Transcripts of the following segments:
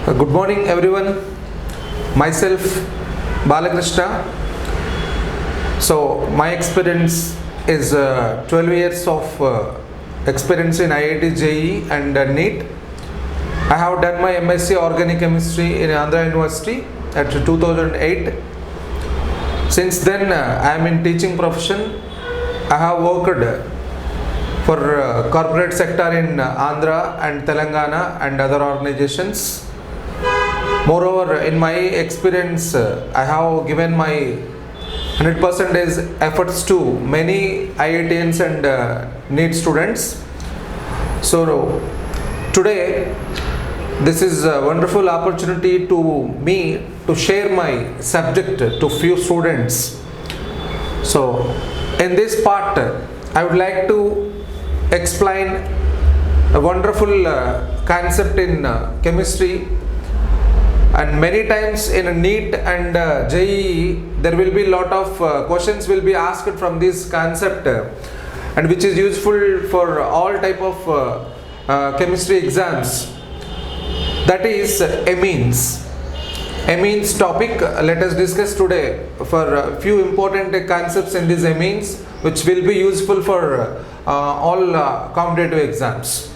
Good morning everyone. Myself Bala Krishna. So my experience is 12 years of experience in IIT, JEE and NEET. I have done my MSc Organic Chemistry in Andhra University at 2008. Since then I am in teaching profession. I have worked for corporate sector in Andhra and Telangana and other organizations. Moreover, in my experience, I have given my 100% efforts to many IITians and NEET students. So today, this is a wonderful opportunity to me to share my subject to few students. So in this part, I would like to explain a wonderful concept in chemistry. And many times in a NEET and JEE, there will be lot of questions will be asked from this concept, and which is useful for all type of chemistry exams. That is amines. Amines topic. Let us discuss today for a few important concepts in these amines, which will be useful for all competitive exams.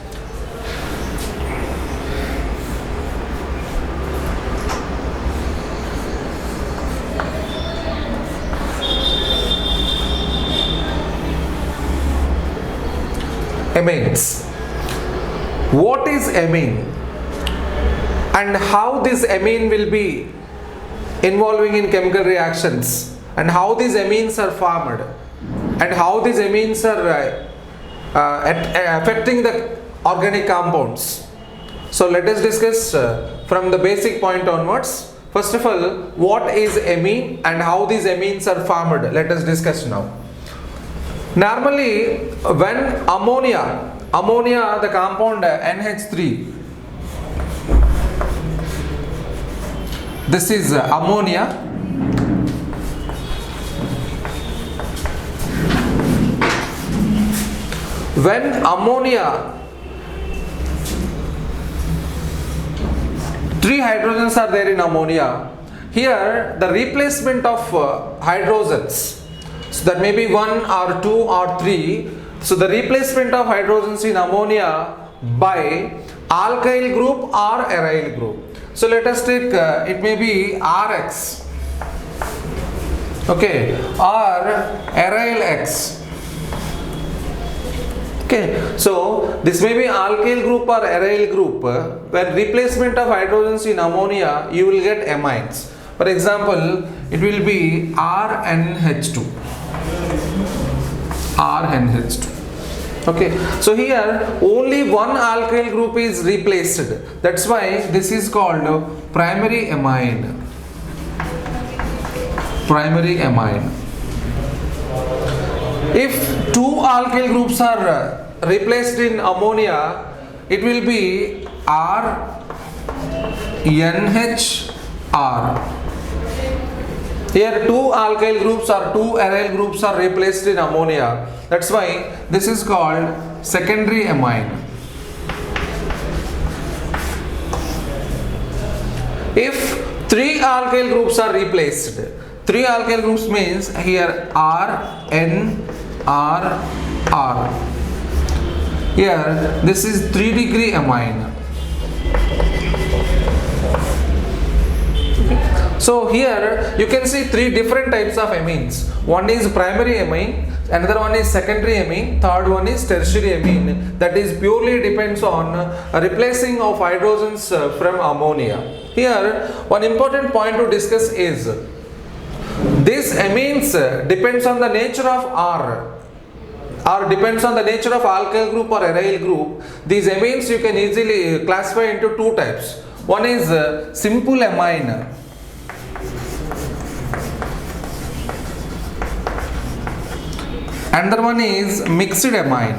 Amines. What is amine and how this amine will be involving in chemical reactions, and how these amines are formed, and how these amines are affecting the organic compounds. So let us discuss from the basic point onwards. First of all, what is amine and how these amines are formed? Let us discuss now. Normally, when ammonia, the compound NH3, this is ammonia. When ammonia, 3 hydrogens are there in ammonia. Here, the replacement of hydrogens. So that may be 1 or 2 or 3. So the replacement of hydrogens in ammonia by alkyl group or aryl group. So let us take it may be RX, okay, or aryl X. Okay, so this may be alkyl group or aryl group. When replacement of hydrogens in ammonia, you will get amines. For example, it will be RNH2. Okay, so here only one alkyl group is replaced. That's why this is called primary amine. If 2 alkyl groups are replaced in ammonia, it will be RNHR. Here 2 alkyl groups or 2 aryl groups are replaced in ammonia. That's why this is called secondary amine. If 3 alkyl groups are replaced, 3 alkyl groups means here R, N, R, R. Here this is 3-degree amine. So here you can see 3 different types of amines. One is primary amine, another one is secondary amine, third one is tertiary amine. That is purely depends on replacing of hydrogens from ammonia. Here one important point to discuss is this amines depends on the nature of R, or depends on the nature of alkyl group or aryl group. These amines you can easily classify into 2 types. One is simple amine. Another one is mixed amine.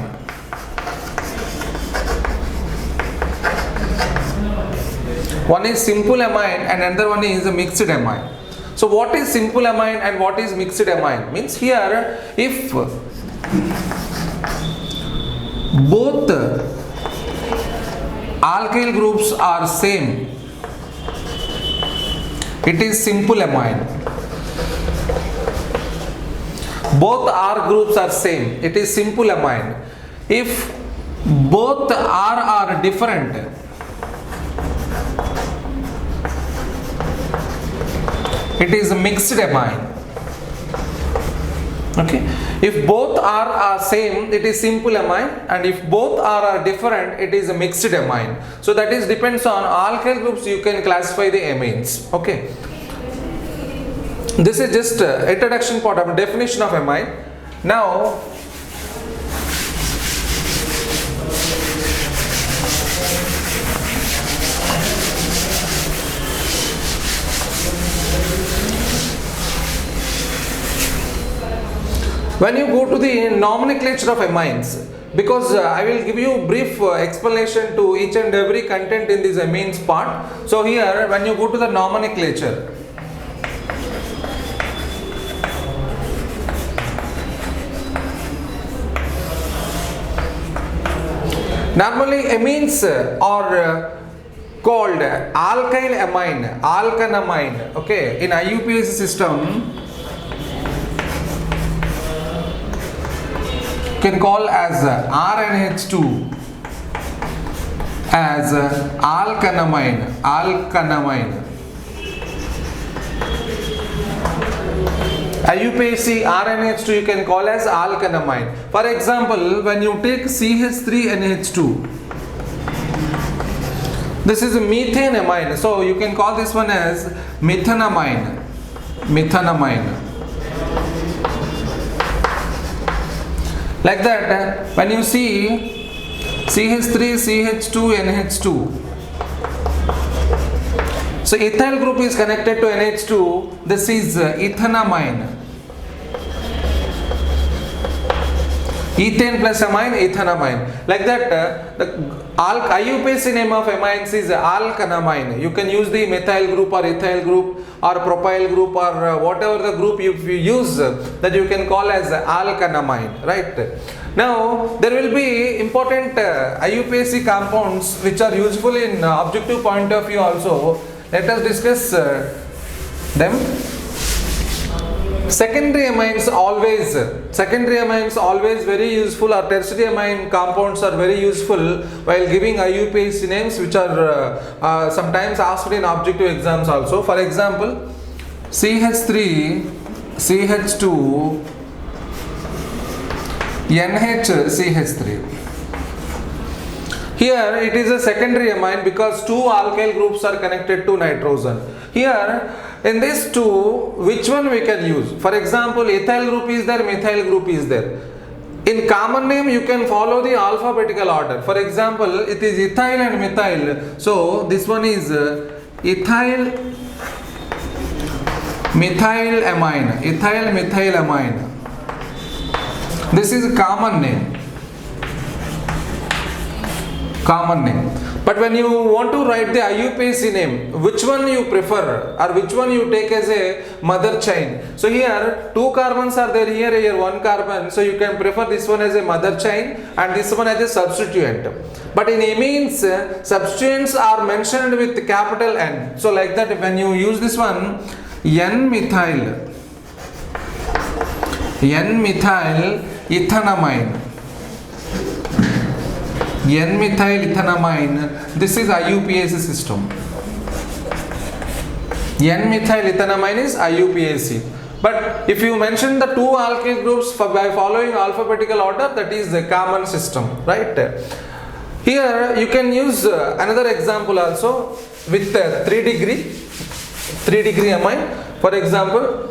One is simple amine and another one is mixed amine. So what is simple amine and what is mixed amine? Means here if both alkyl groups are same, It is simple amine. Both R groups are same. It is simple amine. If both R are different, it is a mixed amine. Okay. If both R are same, it is simple amine, and if both R are different, it is a mixed amine. So that is depends on alkyl groups. You can classify the amines. Okay. This is just introduction part of definition of amine. Now, when you go to the nomenclature of amines, because I will give you brief explanation to each and every content in this amines part. So here, when you go to the nomenclature, normally amines are called alkyl amine, alkanamine. Okay, in IUPAC system, can call as RNH2 as alkanamine, alkanamine. IUPAC RNH2 you can call as alkanamine. For example, when you take CH3NH2, this is a methane amine, so you can call this one as methanamine, methanamine. Like that, when you see CH3, CH2, NH2, so ethyl group is connected to NH2, this is ethanamine. Ethane plus amine, ethanamine. Like that, the IUPAC name of amines is alkanamine. You can use the methyl group or ethyl group or propyl group or whatever the group you use, that you can call as alkanamine, right? Now, there will be important IUPAC compounds which are useful in objective point of view also. Let us discuss them. Secondary amines always very useful, or tertiary amine compounds are very useful while giving IUPAC names, which are sometimes asked in objective exams also. For example, CH3, CH2, NHCH3. Here it is a secondary amine because two alkyl groups are connected to nitrogen. Here in these two, which one we can use? For example, ethyl group is there, methyl group is there. In common name you can follow the alphabetical order. For example, it is ethyl and methyl. So this one is ethyl methyl amine, ethyl methyl amine. This is a common name. Common name. But when you want to write the IUPAC name, which one you prefer or which one you take as a mother chain? So here two carbons are there, here one carbon. So you can prefer this one as a mother chain and this one as a substituent. But in amines, substituents are mentioned with capital N. So like that, when you use this one, N-methyl ethanamine. N-methyl ethanamine, this is IUPAC system. N-methyl ethanamine is IUPAC. But if you mention the two alkyl groups by following alphabetical order, that is the common system, right? Here you can use another example also with 3 degree amine. For example,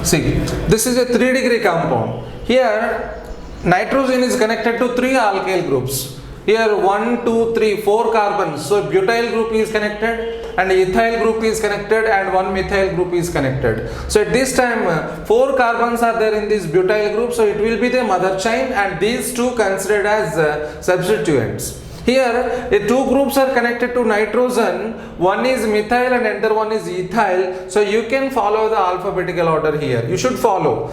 see, this is a 3 degree compound. Here nitrogen is connected to 3 alkyl groups. Here 1, 2, 3, 4 carbons. So butyl group is connected and ethyl group is connected and 1 methyl group is connected. So at this time 4 carbons are there in this butyl group. So it will be the mother chain and these two considered as substituents. Here the two groups are connected to nitrogen, one is methyl and another one is ethyl. So you can follow the alphabetical order here. You should follow.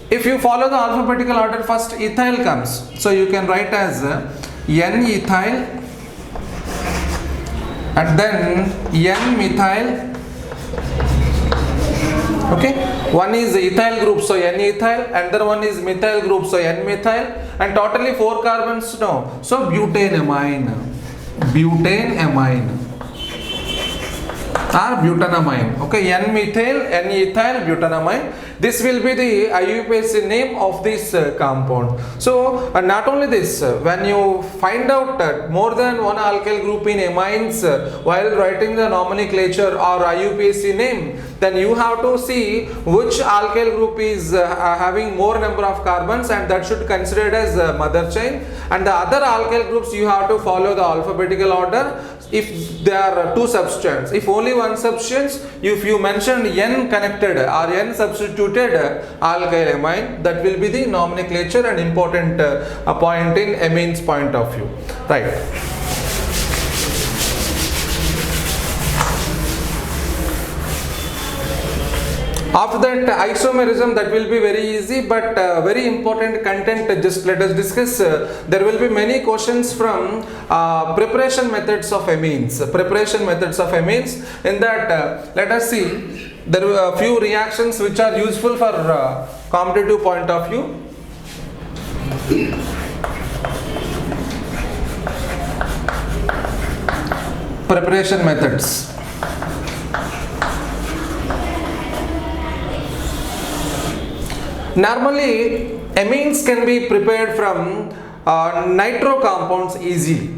if you follow the alphabetical order, first ethyl comes. So you can write as N-ethyl and then N-methyl. Okay, one is ethyl group, so N-ethyl, another one is methyl group, so N-methyl, and totally 4 carbons, no, so butanamine or butanamine. Okay, N-methyl, N-ethyl, butanamine. This will be the IUPAC name of this compound. So not only this, when you find out that more than one alkyl group in amines while writing the nomenclature or IUPAC name, then you have to see which alkyl group is having more number of carbons, and that should considered as mother chain, and the other alkyl groups you have to follow the alphabetical order. If there are 2 substituents, if only one substance, if you mentioned N connected or N substituted alkyl amine, that will be the nomenclature and important point in amines point of view, right? After that, isomerism, that will be very easy, but very important content, just let us discuss. There will be many questions from preparation methods of amines. In that, let us see, there are a few reactions which are useful for competitive point of view. Preparation methods. Normally, amines can be prepared from nitro compounds easily,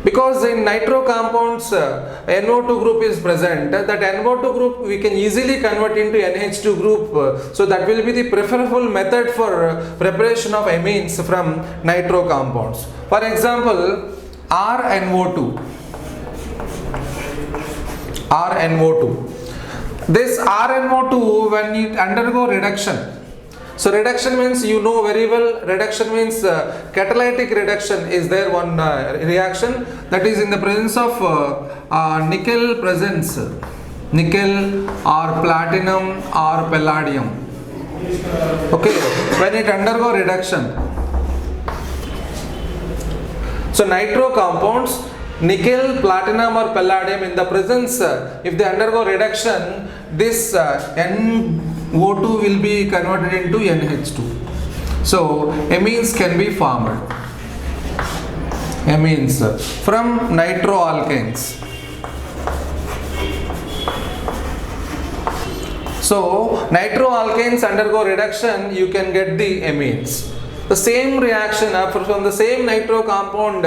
because in nitro compounds NO2 group is present. That NO2 group we can easily convert into NH2 group, so that will be the preferable method for preparation of amines from nitro compounds. For example, RNO2. This RNO2, when it undergo reduction, so reduction means, you know very well, reduction means catalytic reduction is there, one reaction that is in the presence of nickel presence, nickel or platinum or palladium. Okay, when it undergo reduction, so nitro compounds, nickel, platinum or palladium, in the presence, if they undergo reduction, this NO2 will be converted into NH2. So amines can be formed. Amines from nitroalkanes. So nitroalkanes undergo reduction, you can get the amines. The same reaction from the same nitro compound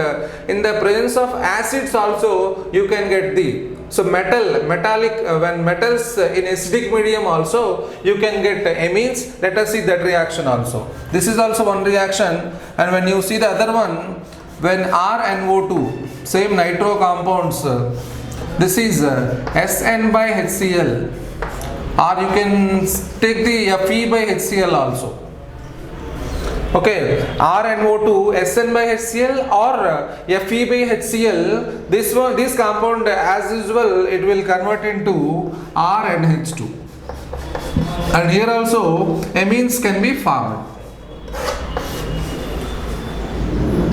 in the presence of acids also you can get the, so metallic, when metals in acidic medium also you can get amines. Let us see that reaction also. This is also one reaction, and when you see the other one, when RNO2, same nitro compounds, this is SN by HCl, or you can take the Fe by HCl also. Okay, RNO2, SN by HCl or Fe by HCl, this compound as usual it will convert into RNH2. And here also amines can be formed.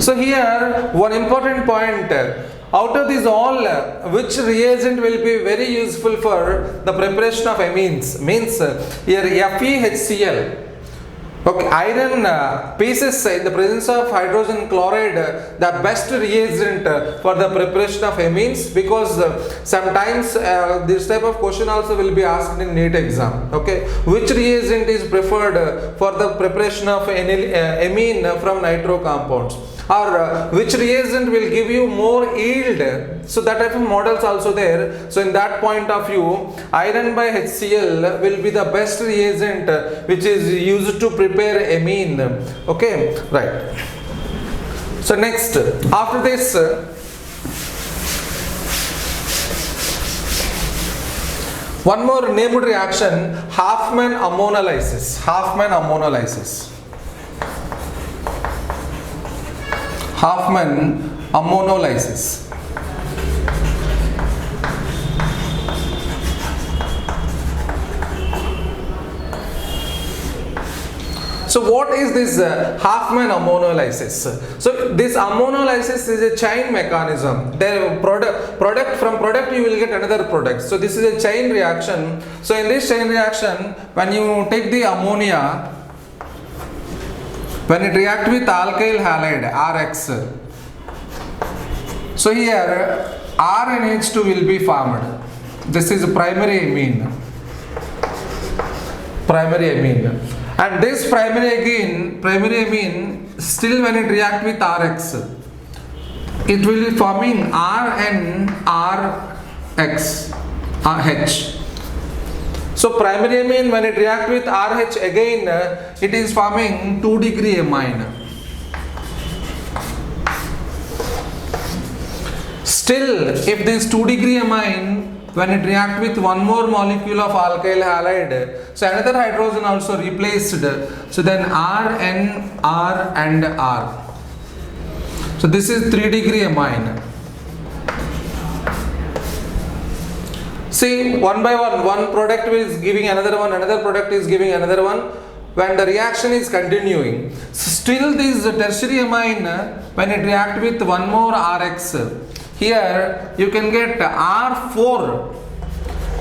So here one important point, out of these all, which reagent will be very useful for the preparation of amines? Means here FeHCl. Okay, iron pieces in the presence of hydrogen chloride, the best reagent for the preparation of amines, because sometimes this type of question also will be asked in NEET exam. Okay, which reagent is preferred for the preparation of amine from nitro compounds, or which reagent will give you more yield? So that type of models also there. So in that point of view, iron by HCl will be the best reagent which is used to prepare amine. Okay, right. So next, after this, one more named reaction, Hofmann ammonolysis. Hofmann ammonolysis. So what is this Huffman ammonolysis? So this ammonolysis is a chain mechanism. The product you will get another product. So this is a chain reaction. So in this chain reaction, when you take the ammonia, when it react with alkyl halide RX, so here RNH2 will be formed. This is primary amine. And this primary amine, still when it react with RX, it will be forming RH. So primary amine, when it react with RH again, it is forming 2-degree amine. Still, if this 2-degree amine, when it react with one more molecule of alkyl halide, so another hydrogen also replaced, so then R, N, R and R. So this is 3-degree amine. See, one by one product is giving another one, another product is giving another one, when the reaction is continuing. So still this tertiary amine, when it react with one more RX, here you can get R4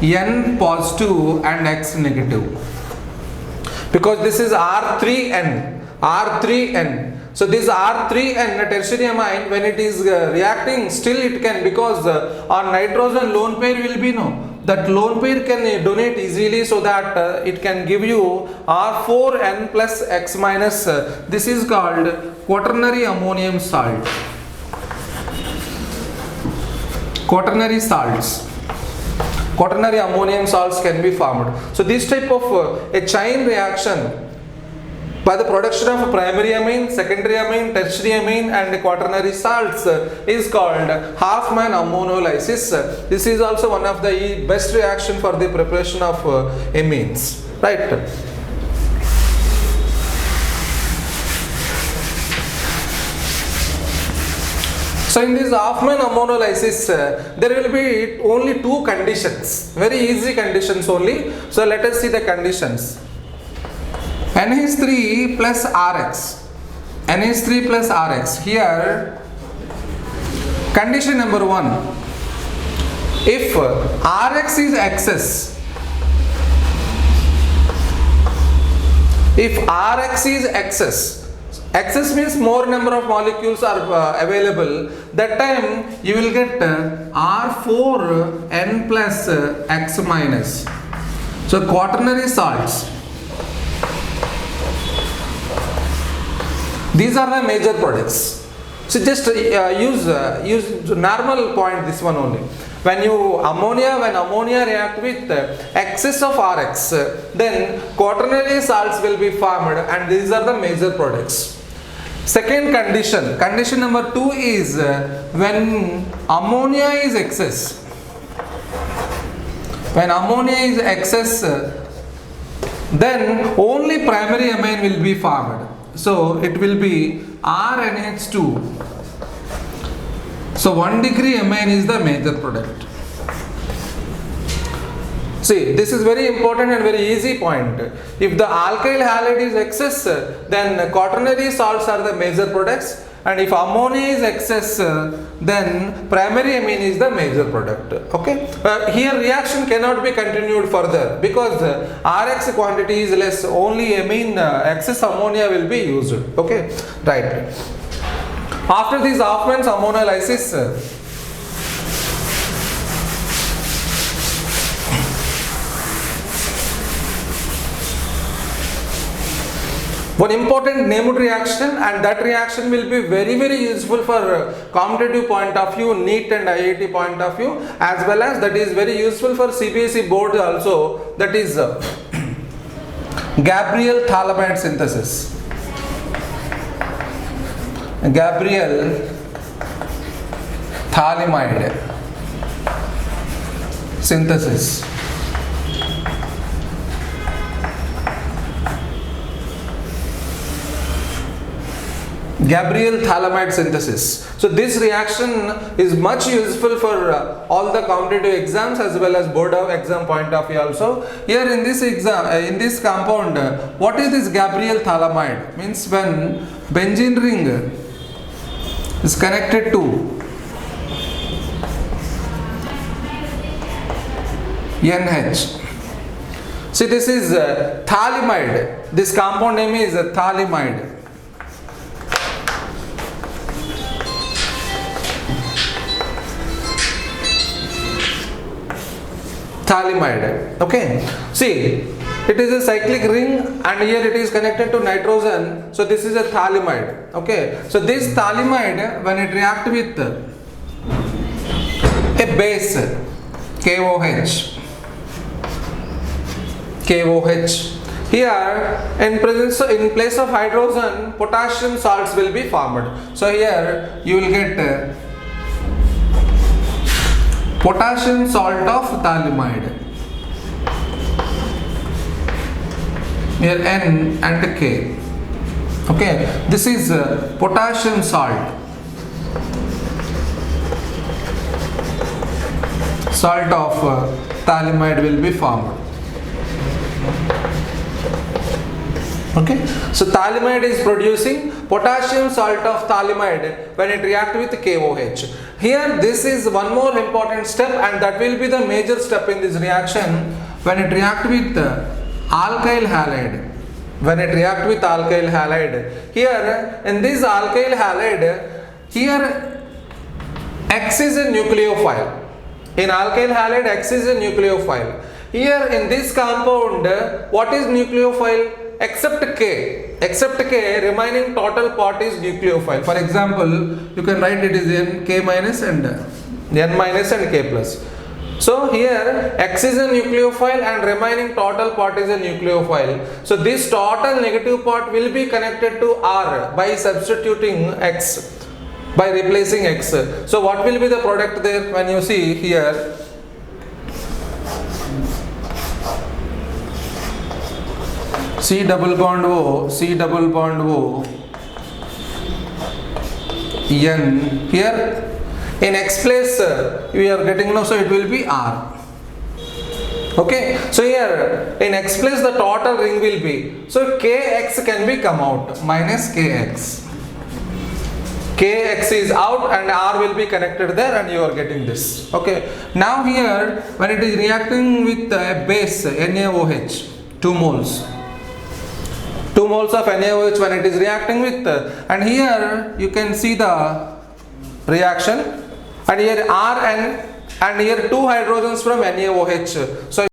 N positive and X negative, because this is R3N. So this R3N tertiary amine, when it is reacting, still it can, because on nitrogen lone pair will be no, that lone pair can donate easily, so that it can give you R4N plus X minus. This is called quaternary ammonium salt. Quaternary ammonium salts can be formed. So this type of a chain reaction by the production of primary amine, secondary amine, tertiary amine and quaternary salts is called Huffman ammonolysis. This is also one of the best reaction for the preparation of amines, right? So in this Huffman ammonolysis, there will be only two conditions, very easy conditions only. So let us see the conditions. NH3 plus RX. NH3 plus RX. Here, condition number 1. If RX is excess, excess means more number of molecules are available, that time you will get R4N plus X minus. So quaternary salts. These are the major products. So just use normal point, this one only. When ammonia react with excess of RX, then quaternary salts will be formed, and these are the major products. Second condition number 2 is when ammonia is excess. When ammonia is excess, then only primary amine will be formed. So it will be RNH2. So 1-degree amine is the major product. See, this is very important and very easy point. If the alkyl halide is excess, then quaternary salts are the major products, and if ammonia is excess, then primary amine is the major product. Okay. Here reaction cannot be continued further, because Rx quantity is less, only amine excess ammonia will be used. Okay, right. After this Huffman's ammonolysis, one important named reaction, and that reaction will be very, very useful for competitive point of view, NEET and IIT point of view, as well as that is very useful for CBSE board also, that is Gabriel phthalimide synthesis. Gabriel phthalimide synthesis. Gabriel thalamide synthesis. So this reaction is much useful for all the competitive exams as well as board of exam point of view also. Here in this exam, in this compound, what is this Gabriel thalamide? Means when benzene ring is connected to NH. See, this is thalamide. This compound name is thalamide. Thalamide. Okay. See, it is a cyclic ring and here it is connected to nitrogen. So this is a thalamide. Okay. So this thalamide, when it react with a base KOH, here in place of hydrogen, potassium salts will be formed. So here you will get potassium salt of thalamide. Here N and K. Okay, this is potassium salt. Salt of thalamide will be formed. Okay, so thalamide is producing potassium salt of thalamide when it reacts with KOH. Here this is one more important step, and that will be the major step in this reaction when it reacts with alkyl halide. When it reacts with alkyl halide, here in this alkyl halide, here X is a nucleophile. In alkyl halide, X is a nucleophile. Here in this compound, what is nucleophile? Except K, remaining total part is nucleophile. For example, you can write it is N, K minus and N minus and K plus. So here X is a nucleophile and remaining total part is a nucleophile. So this total negative part will be connected to R by substituting X, by replacing X. So what will be the product there when you see here? C double bond O, N. Here in X place we are getting now, so it will be R. Okay, so here in X place the total ring will be, so Kx can be come out, minus Kx. Kx is out and R will be connected there and you are getting this. Okay, now here when it is reacting with a base NaOH, 2 moles. 2 moles of NaOH when it is reacting with, and here you can see the reaction, and here R and here 2 hydrogens from NaOH. So